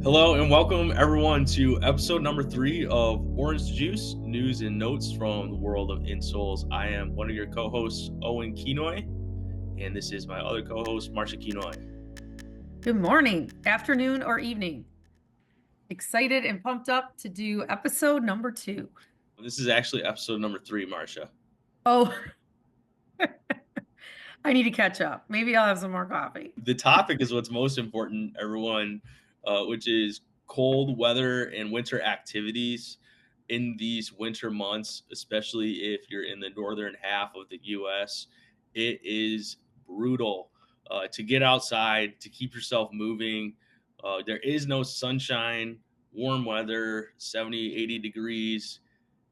Hello and welcome everyone to episode number 3 of Orange Juice News and Notes from the world of insoles. I am one of your co-hosts, Owen Kenoy, and this is my other co-host, Marsha Kenoy. Good morning, afternoon, or evening. Excited and pumped up to do episode number 2. This is actually episode number 3, Marsha. Oh, I need to catch up. Maybe I'll have some more coffee. The topic is what's most important, everyone, which is cold weather and winter activities in these winter months, especially if you're in the northern half of the U.S. It is brutal to get outside, to keep yourself moving. There is no sunshine, warm weather, 70, 80 degrees.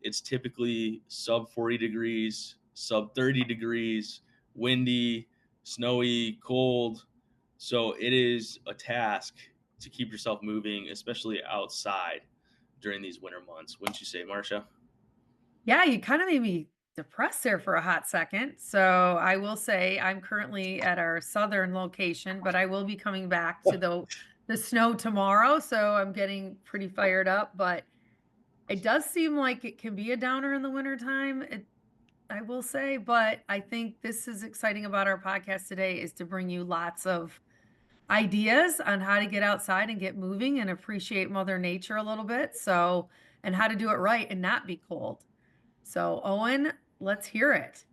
It's typically sub 40 degrees, sub 30 degrees, windy, snowy, cold. So it is a task to keep yourself moving, especially outside during these winter months. Wouldn't you say, Marcia? Yeah, you kind of made me depressed there for a hot second. So I will say I'm currently at our southern location, but I will be coming back to the snow tomorrow. So I'm getting pretty fired up, but it does seem like it can be a downer in the wintertime. I will say, but I think this is exciting about our podcast today is to bring you lots of ideas on how to get outside and get moving and appreciate Mother Nature a little bit. So, and how to do it right and not be cold. So, Owen, let's hear it.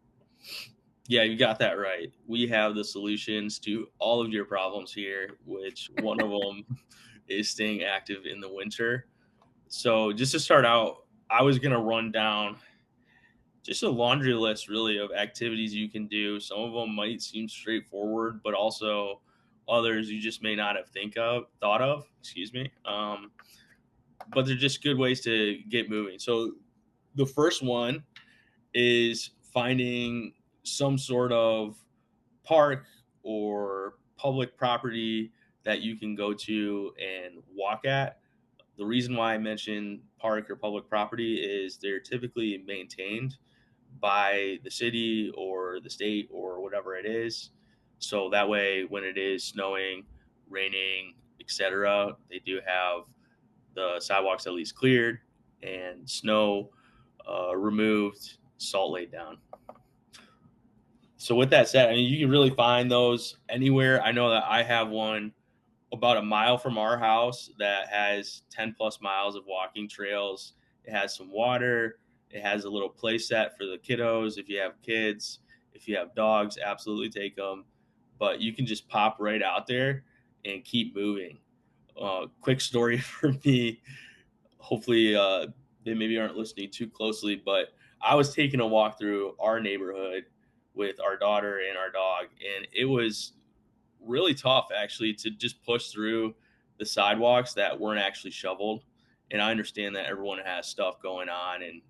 Yeah, you got that right. We have the solutions to all of your problems here, which one of them is staying active in the winter. So, just to start out, I was going to run down just a laundry list really of activities you can do. Some of them might seem straightforward, but also others you just may not have thought of, excuse me. But they're just good ways to get moving. So the first one is finding some sort of park or public property that you can go to and walk at. The reason why I mention park or public property is they're typically maintained by the city or the state or whatever it is. So that way, when it is snowing, raining, etc., they do have the sidewalks at least cleared and snow removed, salt laid down. So with that said, I mean you can really find those anywhere. I know that I have one about a mile from our house that has 10 plus miles of walking trails. It has some water. It has a little play set for the kiddos. If you have kids, if you have dogs, absolutely take them. But you can just pop right out there and keep moving. Quick story for me. Hopefully, they maybe aren't listening too closely, but I was taking a walk through our neighborhood with our daughter and our dog, and it was really tough actually to just push through the sidewalks that weren't actually shoveled. And I understand that everyone has stuff going on and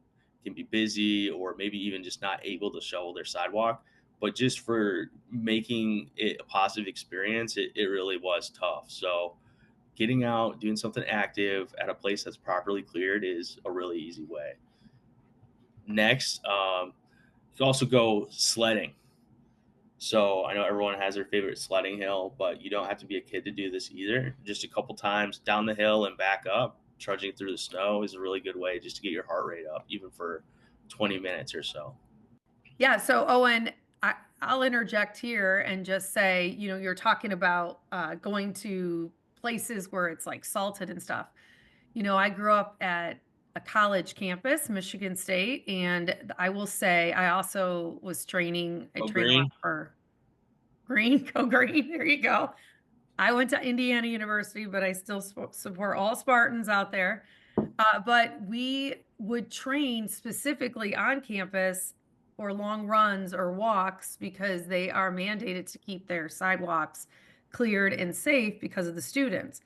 can be busy or maybe even just not able to shovel their sidewalk. But just for making it a positive experience, it really was tough. So getting out, doing something active at a place that's properly cleared is a really easy way. Next, you can also go sledding. So I know everyone has their favorite sledding hill, but you don't have to be a kid to do this either. Just a couple times down the hill and back up, trudging through the snow is a really good way just to get your heart rate up, even for 20 minutes or so. Yeah. So, Owen, I'll interject here and just say, you're talking about going to places where it's like salted and stuff. I grew up at a college campus, Michigan State, and I will say I also was training. I Oh, trained a lot green. for Green, go Green. There you go. I went to Indiana University, but I still support all Spartans out there. But we would train specifically on campus for long runs or walks because they are mandated to keep their sidewalks cleared and safe because of the students.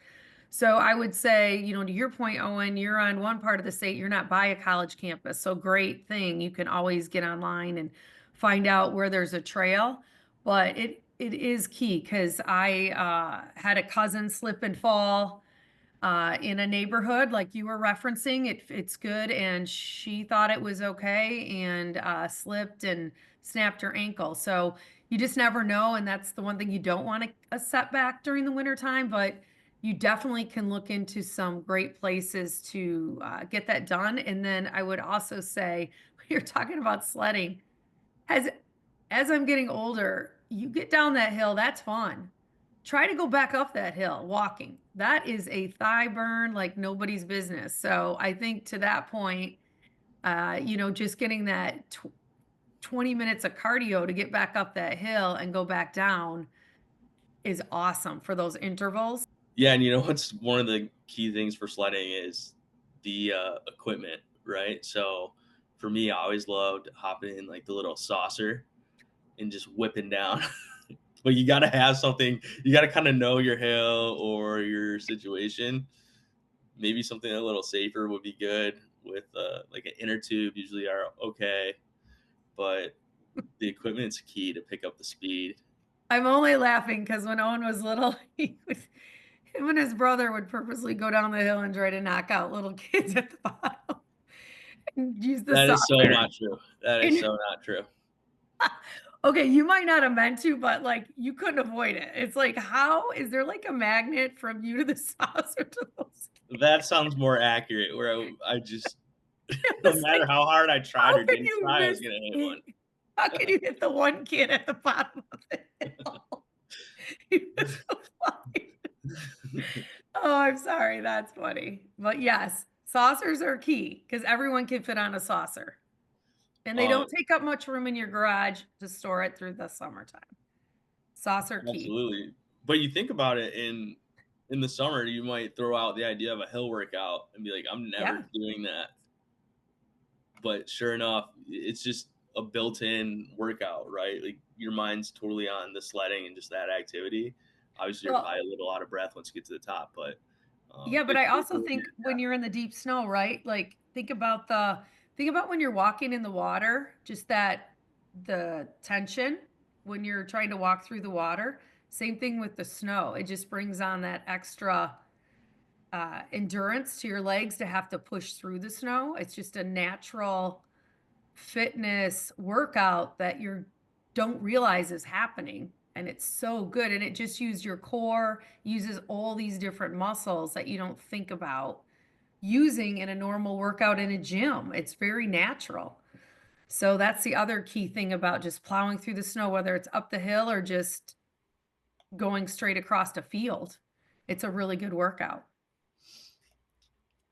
So I would say, to your point, Owen, you're on one part of the state, you're not by a college campus. So great thing. You can always get online and find out where there's a trail. But it is key because I had a cousin slip and fall in a neighborhood like you were referencing. It's good, and she thought it was okay and slipped and snapped her ankle. So you just never know, and that's the one thing you don't want a setback during the wintertime. But you definitely can look into some great places to get that done. And then I would also say, when you're talking about sledding, as as I'm getting older, you get down that hill, that's fun. Try to go back up that hill walking. That is a thigh burn like nobody's business. So I think to that point, just getting that 20 minutes of cardio to get back up that hill and go back down is awesome for those intervals. Yeah, and you know what's one of the key things for sledding is the equipment, right? So for me, I always loved hopping in like the little saucer and just whipping down. But you got to have something. You got to kind of know your hill or your situation. Maybe something a little safer would be good with like an inner tube. Usually are okay, but the equipment's key to pick up the speed. I'm only laughing because when Owen was little, him and his brother would purposely go down the hill and try to knock out little kids at the bottom and use the That is so saucer. not true. That is And so not true. okay, you might not have meant to, but like you couldn't avoid it. It's like, how is there like a magnet from you to the saucer to those That sounds more accurate. Where I just It no was matter like, how hard I tried how or can didn't you try, I was miss gonna hit one. me? How can you hit the one kid at the bottom of the hill? He was so funny. Oh, I'm sorry, that's funny. But yes, saucers are key because everyone can fit on a saucer, and they Um, don't take up much room in your garage to store it through the summertime. Saucer key. Absolutely. But you think about it in the summer, you might throw out the idea of a hill workout and be like, I'm never Yeah. doing that. But sure enough, it's just a built-in workout, right? Like your mind's totally on the sledding and just that activity. Obviously, you're Well, probably a little out of breath once you get to the top, but yeah, but it's I it's also worth think it. when you're in the deep snow, right? Like think about when you're walking in the water, just that the tension when you're trying to walk through the water. Same thing with the snow. It just brings on that extra endurance to your legs to have to push through the snow. It's just a natural fitness workout that you don't realize is happening. And it's so good. And it just uses your core, uses all these different muscles that you don't think about using in a normal workout in a gym. It's very natural. So that's the other key thing about just plowing through the snow, whether it's up the hill or just going straight across a field. It's a really good workout.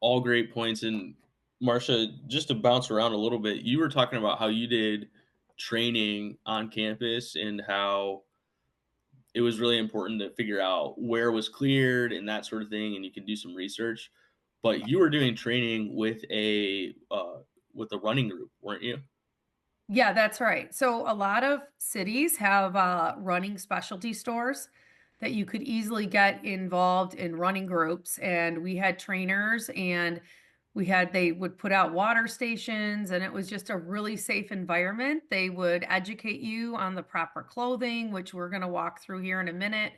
All great points. And Marcia, just to bounce around a little bit, you were talking about how you did training on campus and how it was really important to figure out where was cleared and that sort of thing, and you can do some research. But you were doing training with a running group, weren't you? Yeah, that's right. So a lot of cities have running specialty stores that you could easily get involved in running groups. And we had trainers and they would put out water stations and it was just a really safe environment. They would educate you on the proper clothing, which we're going to walk through here in a minute,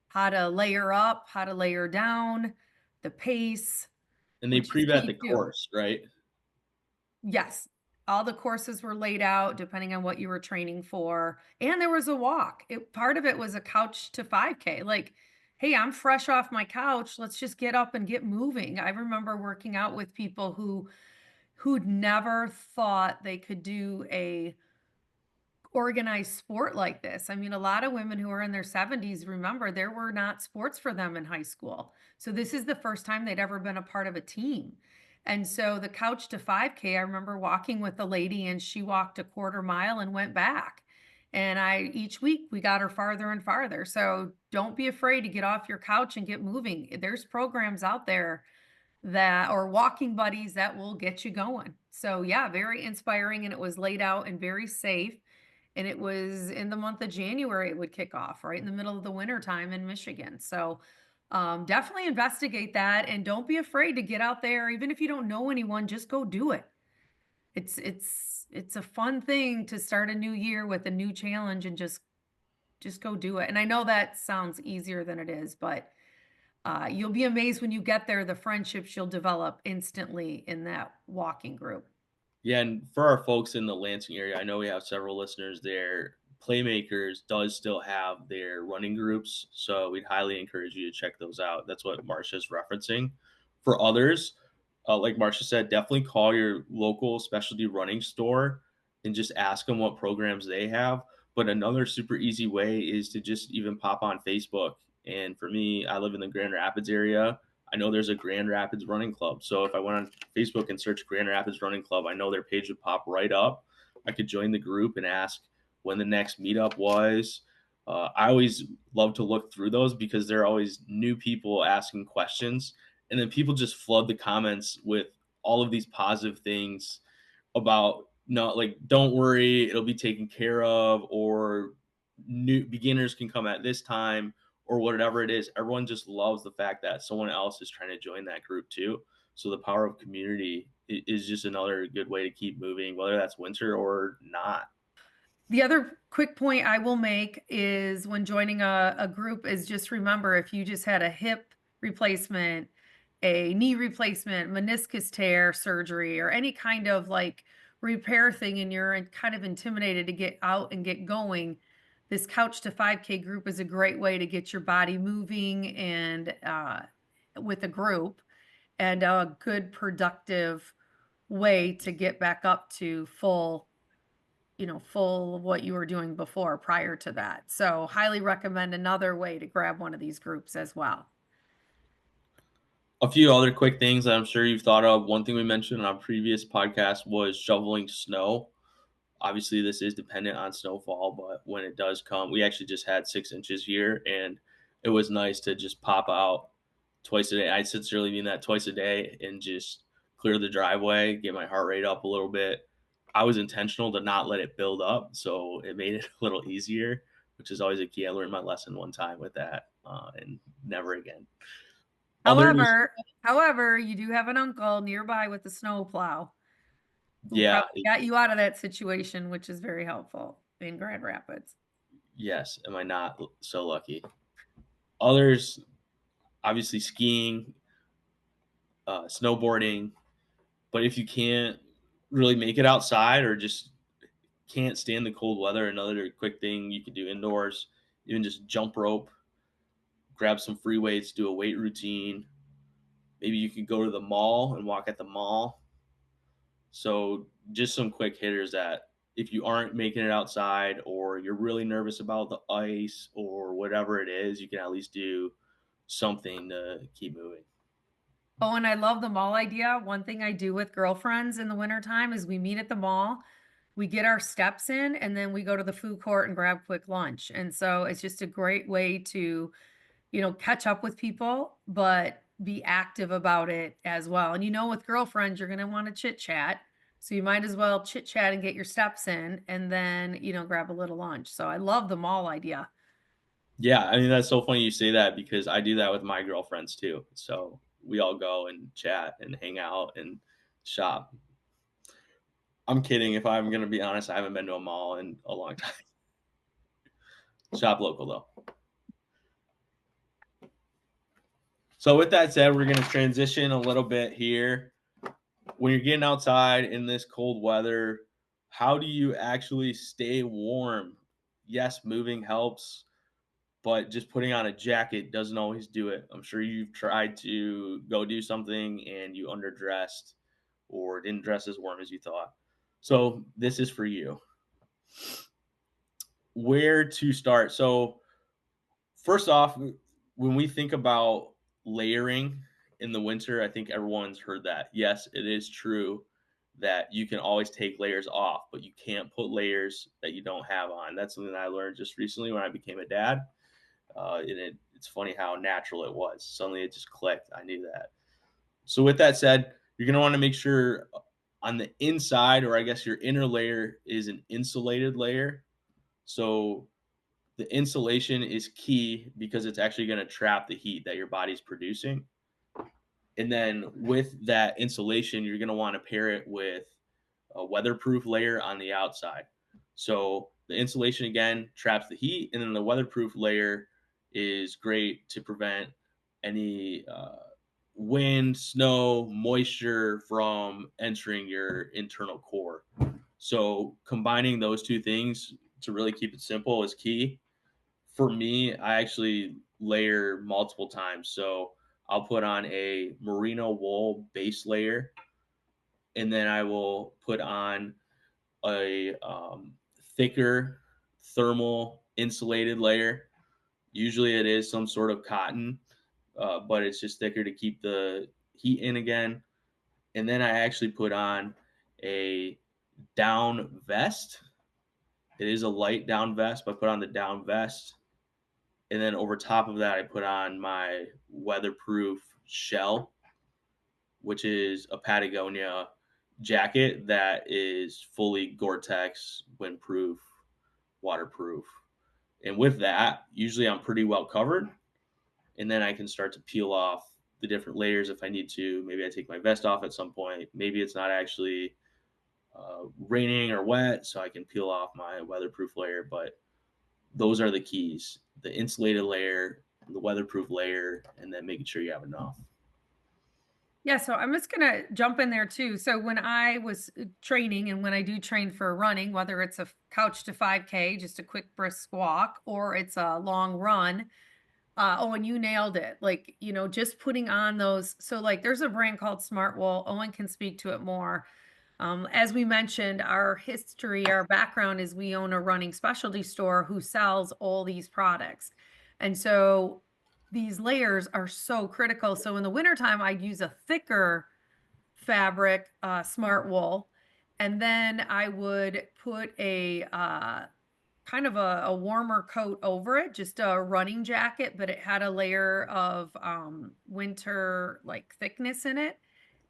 how to layer up, how to layer down, the pace, And they which is pre-vet the key too. course, right? Yes. All the courses were laid out depending on what you were training for. And there was a walk. Part of it was a couch to 5K. Like, hey, I'm fresh off my couch. Let's just get up and get moving. I remember working out with people who'd never thought they could do a organized sport like this. I mean, a lot of women who are in their 70s remember there were not sports for them in high school. So this is the first time they'd ever been a part of a team. And so the couch to 5K, I remember walking with a lady and she walked a quarter mile and went back. And each week we got her farther and farther. So don't be afraid to get off your couch and get moving. There's programs out there that or walking buddies that will get you going. So yeah, very inspiring and it was laid out and very safe. And it was in the month of January it would kick off, right in the middle of the winter time in Michigan. So definitely investigate that and don't be afraid to get out there. Even if you don't know anyone, just go do it. It's a fun thing to start a new year with a new challenge and just go do it. And I know that sounds easier than it is, but you'll be amazed when you get there, the friendships you'll develop instantly in that walking group. Yeah, and for our folks in the Lansing area, I know we have several listeners there. Playmakers does still have their running groups, so we'd highly encourage you to check those out. That's what Marcia's referencing. For others, like Marcia said, definitely call your local specialty running store and just ask them what programs they have. But another super easy way is to just even pop on Facebook. And for me, I live in the Grand Rapids area. I know there's a Grand Rapids Running Club. So if I went on Facebook and searched Grand Rapids Running Club, I know their page would pop right up. I could join the group and ask when the next meetup was. I always love to look through those because there are always new people asking questions. And then people just flood the comments with all of these positive things about no, like, don't worry, it'll be taken care of, or new beginners can come at this time, or whatever it is. Everyone just loves the fact that someone else is trying to join that group too. So the power of community is just another good way to keep moving, whether that's winter or not. The other quick point I will make is when joining a group is just remember if you just had a hip replacement, a knee replacement, meniscus tear surgery, or any kind of like repair thing, and you're kind of intimidated to get out and get going, this Couch to 5K group is a great way to get your body moving and with a group and a good productive way to get back up to full of what you were doing before prior to that. So highly recommend another way to grab one of these groups as well. A few other quick things that I'm sure you've thought of. One thing we mentioned on our previous podcast was shoveling snow. Obviously, this is dependent on snowfall, but when it does come, we actually just had 6 inches here, and it was nice to just pop out twice a day. I sincerely mean that, twice a day, and just clear the driveway, get my heart rate up a little bit. I was intentional to not let it build up, so it made it a little easier, which is always a key. I learned my lesson one time with that, and never again. Others, However, you do have an uncle nearby with the snow plow who yeah, probably got you out of that situation, which is very helpful in Grand Rapids. yes. Am I not so lucky? Others, obviously, skiing, snowboarding. But if you can't really make it outside or just can't stand the cold weather, another quick thing you can do indoors, even just jump rope, grab some free weights, do a weight routine. Maybe you could go to the mall and walk at the mall. So just some quick hitters that if you aren't making it outside or you're really nervous about the ice or whatever it is, you can at least do something to keep moving. Oh, and I love the mall idea. One thing I do with girlfriends in the wintertime is we meet at the mall, we get our steps in, and then we go to the food court and grab quick lunch. And so it's just a great way to catch up with people, but be active about it as well. And with girlfriends, you're going to want to chit chat. So you might as well chit chat and get your steps in and then, grab a little lunch. So I love the mall idea. Yeah, I mean that's so funny you say that because I do that with my girlfriends too. So we all go and chat and hang out and shop. I'm kidding. If I'm gonna be honest, I haven't been to a mall in a long time. Shop local though. So with that said, we're gonna transition a little bit here. When you're getting outside in this cold weather, how do you actually stay warm? Yes, moving helps, but just putting on a jacket doesn't always do it. I'm sure you've tried to go do something and you underdressed or didn't dress as warm as you thought. So this is for you. Where to start? So first off, when we think about layering in the winter, I think everyone's heard that. Yes, it is true that you can always take layers off, but you can't put layers that you don't have on. That's something that I learned just recently when I became a dad. It's funny how natural it was. Suddenly it just clicked. I knew that. So with that said, you're going to want to make sure on the inside, or I guess your inner layer, is an insulated layer. So the insulation is key because it's actually going to trap the heat that your body's producing. And then with that insulation, you're going to want to pair it with a weatherproof layer on the outside. So the insulation again traps the heat, and then the weatherproof layer is great to prevent any wind, snow, moisture from entering your internal core. So combining those two things to really keep it simple is key. For me, I actually layer multiple times. So I'll put on a merino wool base layer, and then I will put on a thicker thermal insulated layer. Usually it is some sort of cotton, but it's just thicker to keep the heat in again. And then I actually put on a down vest. It is a light down vest, but I put on the down vest. And then over top of that, I put on my weatherproof shell, which is a Patagonia jacket that is fully Gore-Tex, windproof, waterproof. And with that, usually I'm pretty well covered. And then I can start to peel off the different layers if I need to. Maybe I take my vest off at some point. Maybe it's not actually raining or wet, so I can peel off my weatherproof layer. But those are the keys: the insulated layer, the weatherproof layer, and then making sure you have enough. Yeah, so I'm just gonna jump in there too. So when I was training and when I do train for running, whether it's a couch to 5K, just a quick brisk walk, or it's a long run, oh, and you nailed it. Like, just putting on those. So, like, there's a brand called Smart Wool. Owen can speak to it more. As we mentioned, our history, our background is we own a running specialty store who sells all these products. And so these layers are so critical. So in the wintertime, I'd use a thicker fabric, smart wool. And then I would put a kind of a warmer coat over it, just a running jacket, but it had a layer of winter like thickness in it.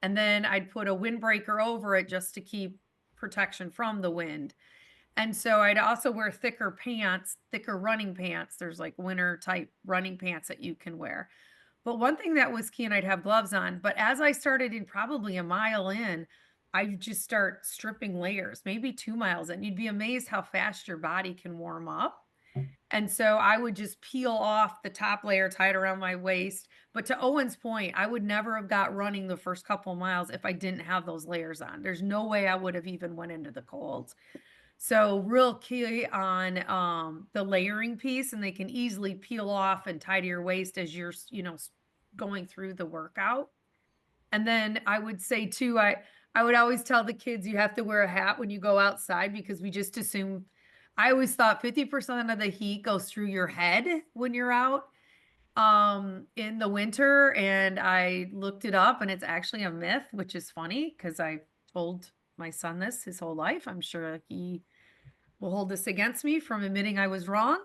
And then I'd put a windbreaker over it just to keep protection from the wind. And so I'd also wear thicker pants, thicker running pants. There's like winter type running pants that you can wear. But one thing that was key, and I'd have gloves on, but as I started in probably a mile in, I just start stripping layers, maybe 2 miles in. You'd be amazed how fast your body can warm up. And so I would just peel off the top layer, tie it around my waist. But to Owen's point, I would never have got running the first couple miles if I didn't have those layers on. There's no way I would have even went into the cold. So real key on the layering piece, and they can easily peel off and tie to your waist as you're, going through the workout. And then I would say too, I would always tell the kids you have to wear a hat when you go outside because we just assume I always thought 50% of the heat goes through your head when you're out in the winter, and I looked it up and it's actually a myth, which is funny because I told my son this his whole life. I'm sure he will hold this against me from admitting I was wrong.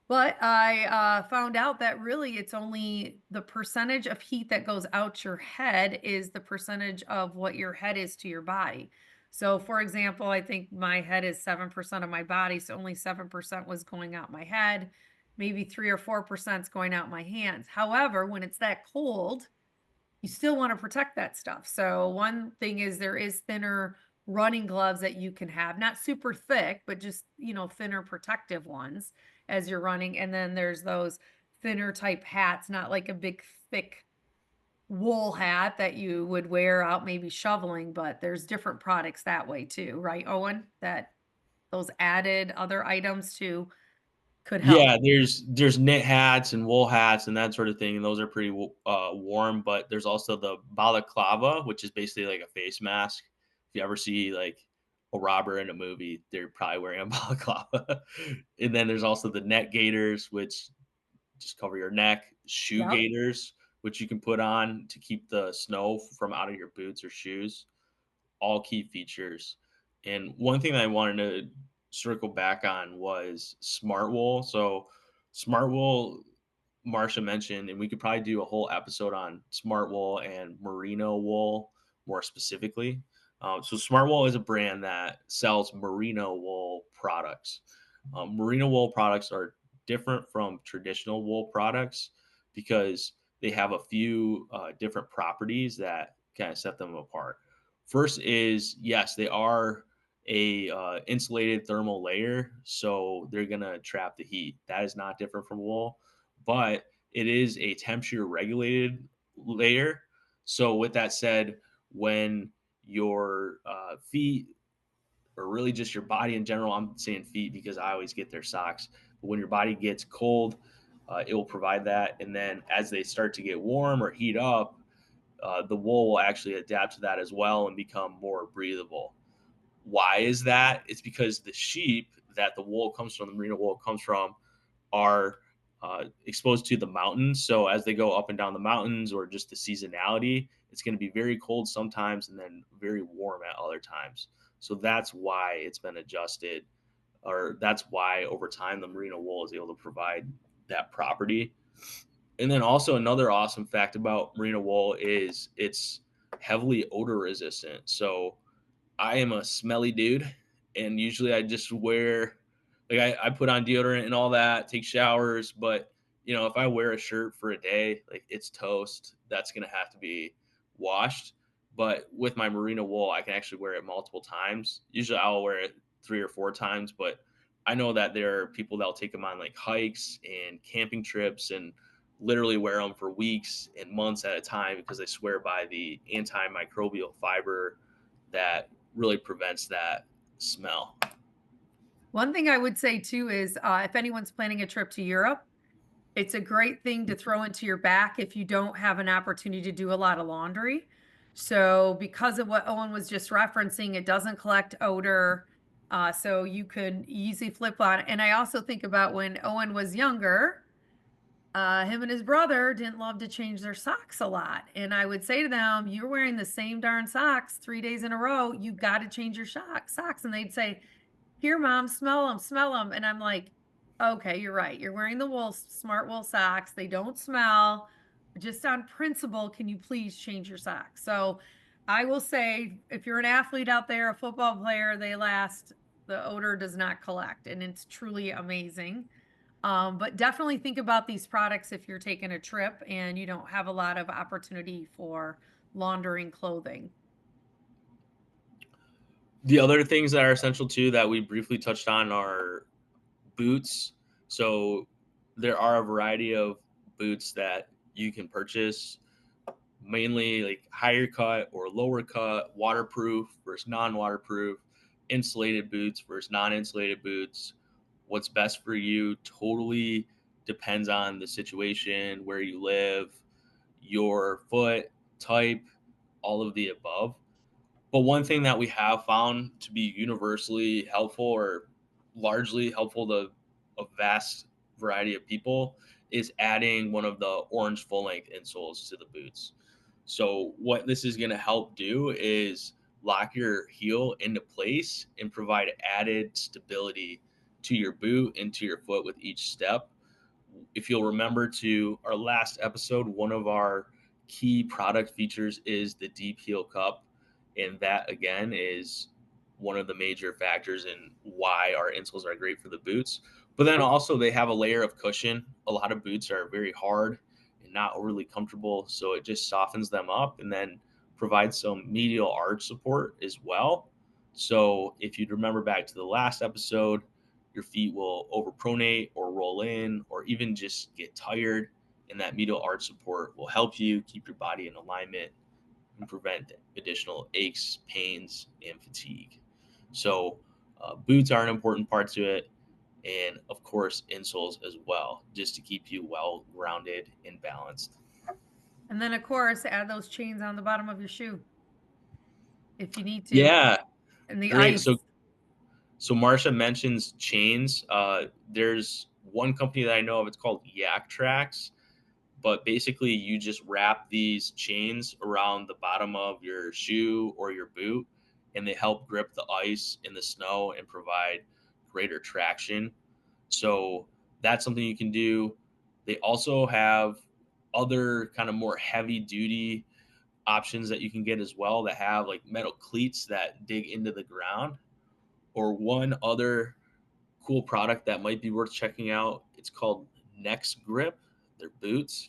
But I found out that really it's only the percentage of heat that goes out your head is the percentage of what your head is to your body. So, for example, I think my head is 7% of my body. So only 7% was going out my head. Maybe 3 or 4% is going out my hands. However, when it's that cold, you still want to protect that stuff. So one thing is there is thinner running gloves that you can have, not super thick, but just, thinner protective ones as you're running. And then there's those thinner type hats, not like a big thick wool hat that you would wear out maybe shoveling, but there's different products that way too, right, Owen? That those added other items too could help. Yeah, there's knit hats and wool hats and that sort of thing, and those are pretty warm. But there's also the balaclava, which is basically like a face mask. If you ever see like a robber in a movie, they're probably wearing a balaclava. And then there's also the neck gaiters, which just cover your neck. Shoe Yep. gaiters, which you can put on to keep the snow from out of your boots or shoes. All key features. And one thing that I wanted to circle back on was Smart Wool. So Smart Wool, Marsha mentioned, and we could probably do a whole episode on Smart Wool and Merino wool more specifically. So Smart Wool is a brand that sells merino wool products. Merino wool products are different from traditional wool products because they have a few different properties that kind of set them apart. First is yes, they are a insulated thermal layer, so they're gonna trap the heat. That is not different from wool, but it is a temperature regulated layer. So with that said, when your feet or really just your body in general. I'm saying feet because I always get their socks. But when your body gets cold, it will provide that. And then as they start to get warm or heat up, the wool will actually adapt to that as well and become more breathable. Why is that? It's because the sheep that the wool comes from, the merino wool comes from, are exposed to the mountains. So as they go up and down the mountains, or just the seasonality, it's going to be very cold sometimes and then very warm at other times. So that's why it's been adjusted, or that's why over time the merino wool is able to provide that property. And then also another awesome fact about merino wool is it's heavily odor resistant. So I am a smelly dude, and usually I just wear, like, I put on deodorant and all that, take showers, but if I wear a shirt for a day, like, it's toast. That's gonna have to be washed. But with my merino wool, I can actually wear it multiple times. Usually I'll wear it 3 or 4 times, but I know that there are people that'll take them on like hikes and camping trips and literally wear them for weeks and months at a time because they swear by the antimicrobial fiber that really prevents that smell. One thing I would say too is, if anyone's planning a trip to Europe, it's a great thing to throw into your back if you don't have an opportunity to do a lot of laundry. So, because of what Owen was just referencing, it doesn't collect odor. So you can easily flip on. And I also think about when Owen was younger, him and his brother didn't love to change their socks a lot. And I would say to them, "You're wearing the same darn socks 3 days in a row. You got to change your socks." And they'd say, "Here, mom, smell them, smell them." And I'm like, "Okay, you're right. You're wearing the smart wool socks. They don't smell. Just on principle, can you please change your socks?" So I will say, if you're an athlete out there, a football player, they last. The odor does not collect, and it's truly amazing. But definitely think about these products if you're taking a trip and you don't have a lot of opportunity for laundering clothing. The other things that are essential too that we briefly touched on are boots. So there are a variety of boots that you can purchase, mainly like higher cut or lower cut, waterproof versus non-waterproof, insulated boots versus non-insulated boots. What's best for you totally depends on the situation, where you live, your foot type, all of the above. But one thing that we have found to be universally helpful, or largely helpful to a vast variety of people, is adding one of the orange full length insoles to the boots. So, what this is going to help do is lock your heel into place and provide added stability to your boot and to your foot with each step. If you'll remember to our last episode, one of our key product features is the deep heel cup. And that, again, is one of the major factors in why our insoles are great for the boots. But then also, they have a layer of cushion. A lot of boots are very hard and not overly comfortable. So it just softens them up and then provides some medial arch support as well. So if you'd remember back to the last episode, your feet will overpronate or roll in or even just get tired. And that medial arch support will help you keep your body in alignment and prevent additional aches, pains, and fatigue. So, boots are an important part to it. And of course, insoles as well, just to keep you well grounded and balanced. And then, of course, add those chains on the bottom of your shoe if you need to, Yeah, and the great. So, ice. Marsha mentions chains. There's one company that I know of. It's called Yak Tracks, but basically you just wrap these chains around the bottom of your shoe or your boot, and they help grip the ice in the snow and provide greater traction. So that's something you can do. They also have other kind of more heavy duty options that you can get as well, that have like metal cleats that dig into the ground. Or one other cool product that might be worth checking out, it's called Next Grip. They're boots.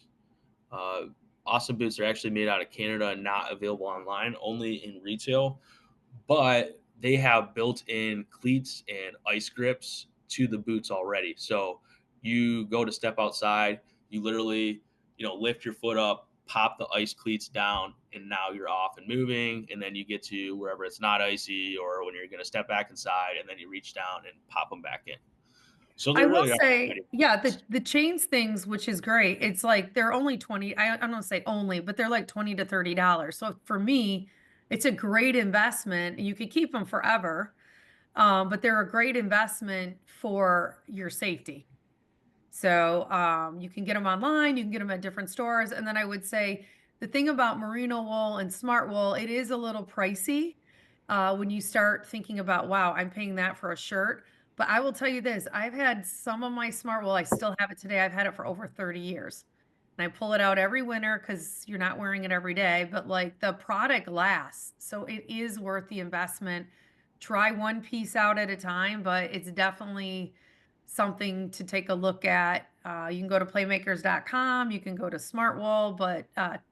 uh, Awesome boots are actually made out of Canada and not available online, only in retail. But they have built-in cleats and ice grips to the boots already. So you go to step outside, you literally, lift your foot up, pop the ice cleats down, and now you're off and moving. And then you get to wherever it's not icy, or when you're going to step back inside, and then you reach down and pop them back in. So I there will really are say, quite yeah, improvements. the chains things, which is great. It's like they're only 20, I don't say only, but they're like 20 to $30. So for me, it's a great investment. You could keep them forever. But they're a great investment for your safety. So you can get them online, you can get them at different stores. And then I would say the thing about merino wool and smart wool, it is a little pricey when you start thinking about, wow, I'm paying that for a shirt. But I will tell you this, I've had some of my smart wool, I still have it today. I've had it for over 30 years. And I pull it out every winter because you're not wearing it every day, but like the product lasts. So it is worth the investment. Try one piece out at a time, but it's definitely something to take a look at. You can go to playmakers.com, you can go to Smartwool, but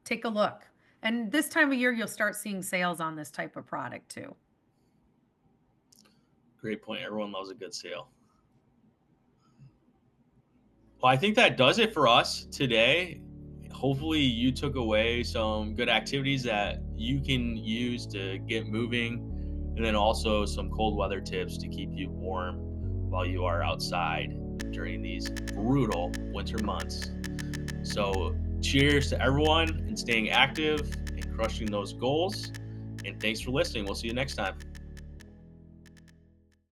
take a look. And this time of year, you'll start seeing sales on this type of product too. Great point. Everyone loves a good sale. Well, I think that does it for us today. Hopefully, you took away some good activities that you can use to get moving, and then also some cold weather tips to keep you warm while you are outside during these brutal winter months. So, cheers to everyone and staying active and crushing those goals. And thanks for listening. We'll see you next time.